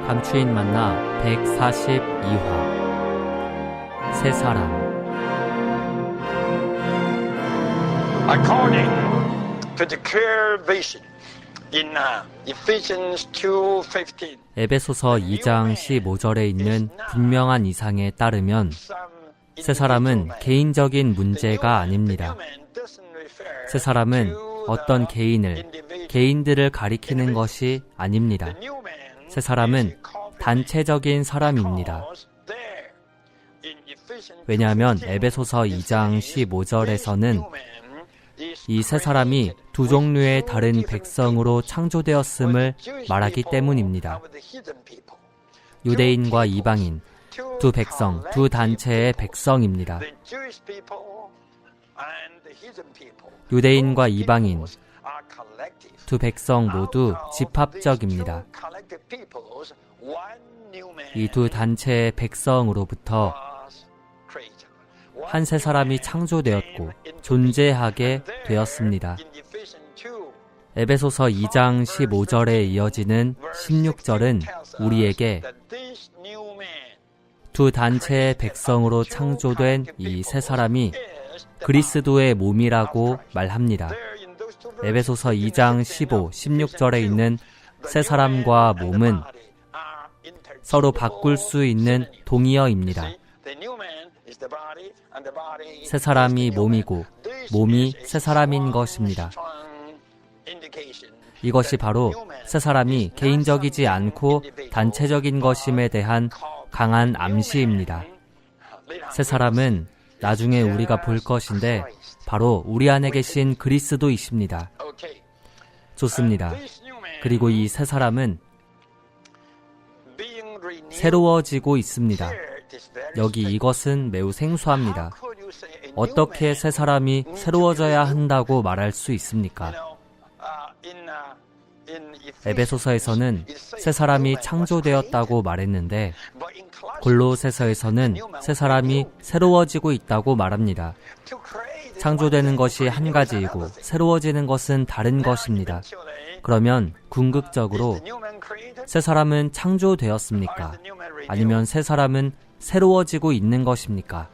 감추인 만나 142화 세 사람. According to the clear vision in Ephesians 2:15. 에베소서 2장 15절에 있는 분명한 이상에 따르면 세 사람은 개인적인 문제가 아닙니다. 세 사람은 어떤 개인들을 가리키는 것이 아닙니다. 세 사람은 단체적인 사람입니다. 왜냐하면 에베소서 2장 15절에서는 이 세 사람이 두 종류의 다른 백성으로 창조되었음을 말하기 때문입니다. 유대인과 이방인, 두 백성, 두 단체의 백성입니다. 유대인과 이방인, 두 백성 모두 집합적입니다. 이 두 단체의 백성으로부터 한 세 사람이 창조되었고 존재하게 되었습니다. 에베소서 2장 15절에 이어지는 16절은 우리에게 두 단체의 백성으로 창조된 이 세 사람이 그리스도의 몸이라고 말합니다. 에베소서 2장 15, 16절에 있는 세 사람과 몸은 서로 바꿀 수 있는 동의어입니다. 세 사람이 몸이고 몸이 세 사람인 것입니다. 이것이 바로 세 사람이 개인적이지 않고 단체적인 것임에 대한 강한 암시입니다. 세 사람은 나중에 우리가 볼 것인데 바로 우리 안에 계신 그리스도이십니다. 좋습니다. 그리고 이 세 사람은 새로워지고 있습니다. 여기 이것은 매우 생소합니다. 어떻게 세 사람이 새로워져야 한다고 말할 수 있습니까? 에베소서에서는 세 사람이 창조되었다고 말했는데 골로새서에서는 세 사람이 새로워지고 있다고 말합니다. 창조되는 것이 한 가지이고 새로워지는 것은 다른 것입니다. 그러면 궁극적으로 세 사람은 창조되었습니까? 아니면 세 사람은 새로워지고 있는 것입니까?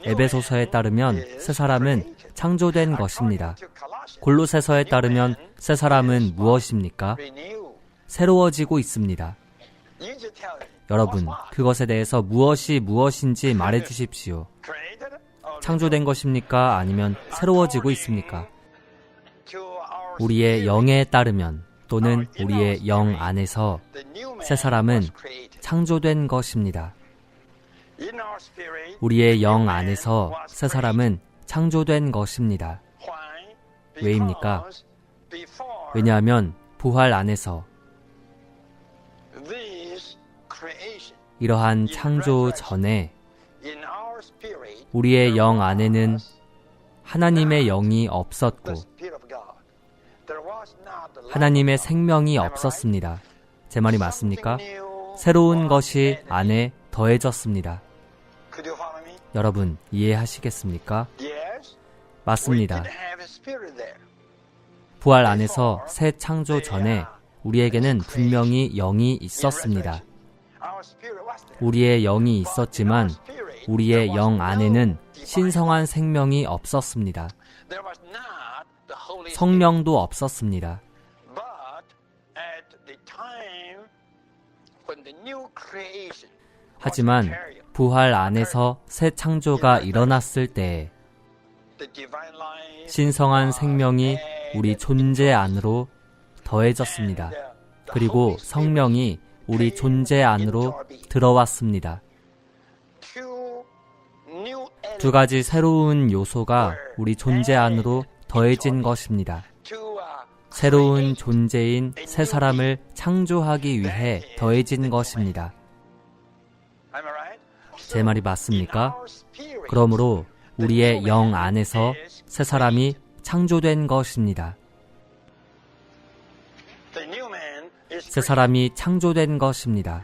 에베소서에 따르면 세 사람은 창조된 것입니다. 골로새서에 따르면 세 사람은 무엇입니까? 새로워지고 있습니다. 여러분, 그것에 대해서 무엇인지 말해 주십시오. 창조된 것입니까? 아니면 새로워지고 있습니까? 우리의 영에 따르면 또는 우리의 영 안에서 세 사람은 창조된 것입니다. 우리의 영 안에서 세 사람은 창조된 것입니다. 왜입니까? 왜냐하면 부활 안에서 이러한 창조 전에 우리의 영 안에는 하나님의 영이 없었고 하나님의 생명이 없었습니다. 제 말이 맞습니까? 새로운 것이 안에 더해졌습니다. 여러분, 이해하시겠습니까? 맞습니다. 부활 안에서 새 창조 전에 우리에게는 분명히 영이 있었습니다. 우리의 영이 있었지만 우리의 영 안에는 신성한 생명이 없었습니다. 성령도 없었습니다. 하지만 부활 안에서 새 창조가 일어났을 때 신성한 생명이 우리 존재 안으로 더해졌습니다. 그리고 성령이 우리 존재 안으로 들어왔습니다. 두 가지 새로운 요소가 우리 존재 안으로 더해진 것입니다. 새로운 존재인 새 사람을 창조하기 위해 더해진 것입니다. 제 말이 맞습니까? 그러므로 우리의 영 안에서 새 사람이 창조된 것입니다. 새 사람이 창조된 것입니다.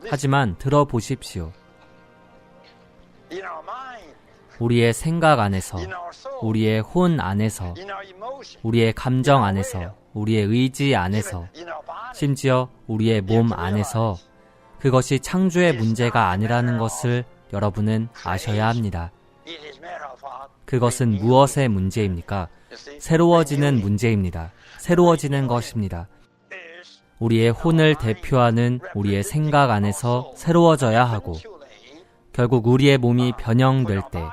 하지만 들어보십시오. 우리의 생각 안에서, 우리의 혼 안에서, 우리의 감정 안에서, 우리의 의지 안에서, 심지어 우리의 몸 안에서 그것이 창조의 문제가 아니라는 것을 여러분은 아셔야 합니다. 그것은 무엇의 문제입니까? 새로워지는 문제입니다. 새로워지는 것입니다. 우리의 혼을 대표하는 우리의 생각 안에서 새로워져야 하고, 결국 우리의 몸이 변형될 때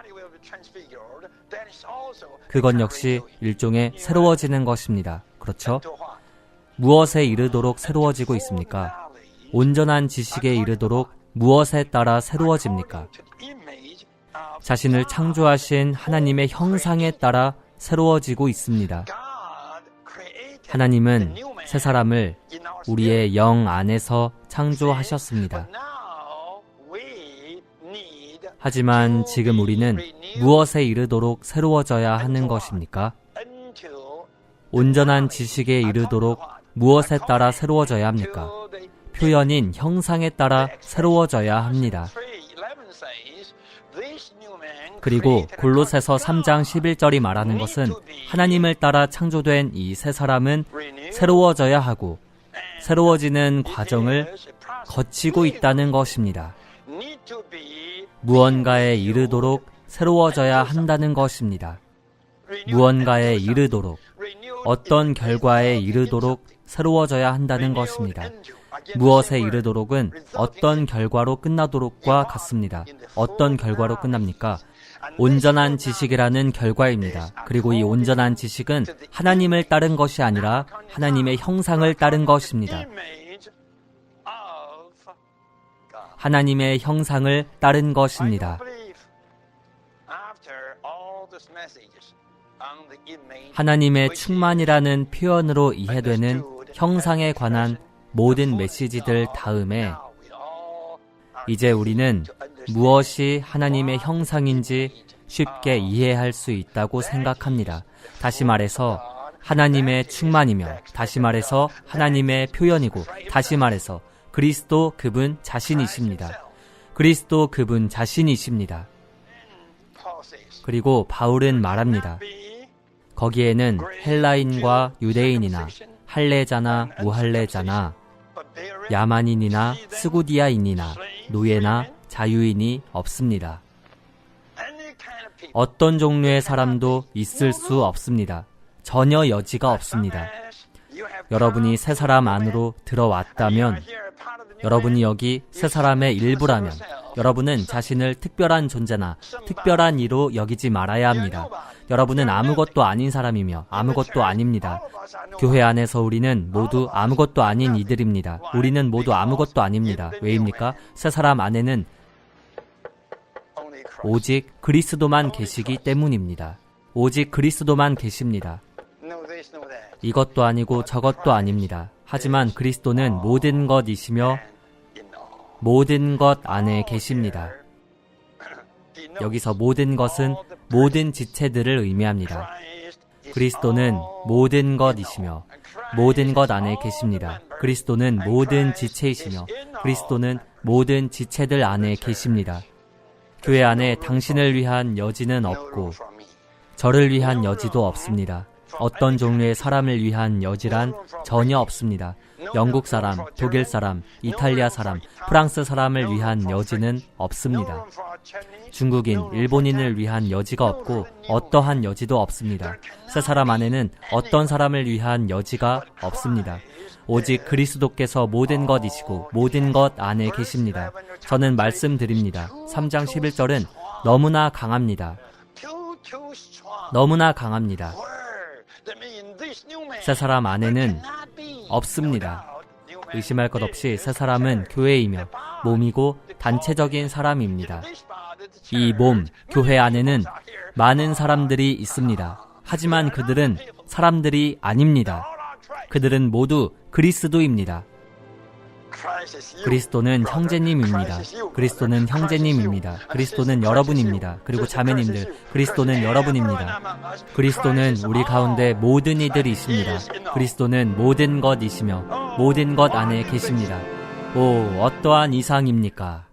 그것 역시 일종의 새로워지는 것입니다. 그렇죠? 무엇에 이르도록 새로워지고 있습니까? 온전한 지식에 이르도록 무엇에 따라 새로워집니까? 자신을 창조하신 하나님의 형상에 따라 새로워지고 있습니다. 하나님은 새 사람을 우리의 영 안에서 창조하셨습니다. 하지만 지금 우리는 무엇에 이르도록 새로워져야 하는 것입니까? 온전한 지식에 이르도록 무엇에 따라 새로워져야 합니까? 표현인 형상에 따라 새로워져야 합니다. 그리고 골로새서 3장 11절이 말하는 것은 하나님을 따라 창조된 이 새 사람은 새로워져야 하고 새로워지는 과정을 거치고 있다는 것입니다. 무언가에 이르도록 새로워져야 한다는 것입니다. 무언가에 이르도록, 어떤 결과에 이르도록 새로워져야 한다는 것입니다. 무엇에 이르도록은 어떤 결과로 끝나도록과 같습니다. 어떤 결과로 끝납니까? 온전한 지식이라는 결과입니다. 그리고 이 온전한 지식은 하나님을 따른 것이 아니라 하나님의 형상을 따른 것입니다. 하나님의 형상을 따른 것입니다. 하나님의 충만이라는 표현으로 이해되는 형상에 관한 모든 메시지들 다음에 이제 우리는 무엇이 하나님의 형상인지 쉽게 이해할 수 있다고 생각합니다. 다시 말해서 하나님의 충만이며, 다시 말해서 하나님의 표현이고, 다시 말해서 그리스도 그분 자신이십니다. 그리스도 그분 자신이십니다. 그리고 바울은 말합니다. 거기에는 헬라인과 유대인이나 할례자나 무할례자나 야만인이나 스구디아인이나 노예나 자유인이 없습니다. 어떤 종류의 사람도 있을 수 없습니다. 전혀 여지가 없습니다. 여러분이 새 사람 안으로 들어왔다면, 여러분이 여기 새 사람의 일부라면 여러분은 자신을 특별한 존재나 특별한 이로 여기지 말아야 합니다. 여러분은 아무것도 아닌 사람이며 아무것도 아닙니다. 교회 안에서 우리는 모두 아무것도 아닌 이들입니다. 우리는 모두 아무것도 아닙니다. 왜입니까? 새 사람 안에는 오직 그리스도만 계시기 때문입니다. 오직 그리스도만 계십니다. 이것도 아니고 저것도 아닙니다. 하지만 그리스도는 모든 것이시며 모든 것 안에 계십니다. 여기서 모든 것은 모든 지체들을 의미합니다. 그리스도는 모든 것이시며 모든 것 안에 계십니다. 그리스도는 모든 지체이시며 그리스도는 모든 지체들 안에 계십니다. 교회 안에 당신을 위한 여지는 없고 저를 위한 여지도 없습니다. 어떤 종류의 사람을 위한 여지란 전혀 없습니다. 영국 사람, 독일 사람, 이탈리아 사람, 프랑스 사람을 위한 여지는 없습니다. 중국인, 일본인을 위한 여지가 없고 어떠한 여지도 없습니다. 새 사람 안에는 어떤 사람을 위한 여지가 없습니다. 오직 그리스도께서 모든 것이시고 모든 것 안에 계십니다. 저는 말씀드립니다. 3장 11절은 너무나 강합니다. 너무나 강합니다. 새 사람 안에는 없습니다. 의심할 것 없이 새 사람은 교회이며 몸이고 단체적인 사람입니다. 이 몸, 교회 안에는 많은 사람들이 있습니다. 하지만 그들은 사람들이 아닙니다. 그들은 모두 그리스도입니다. 그리스도는 형제님입니다. 그리스도는 형제님입니다. 그리스도는 여러분입니다. 그리고 자매님들, 그리스도는 여러분입니다. 그리스도는 우리 가운데 모든 이들이십니다. 그리스도는 모든 것이시며 모든 것 안에 계십니다. 오, 어떠한 이상입니까?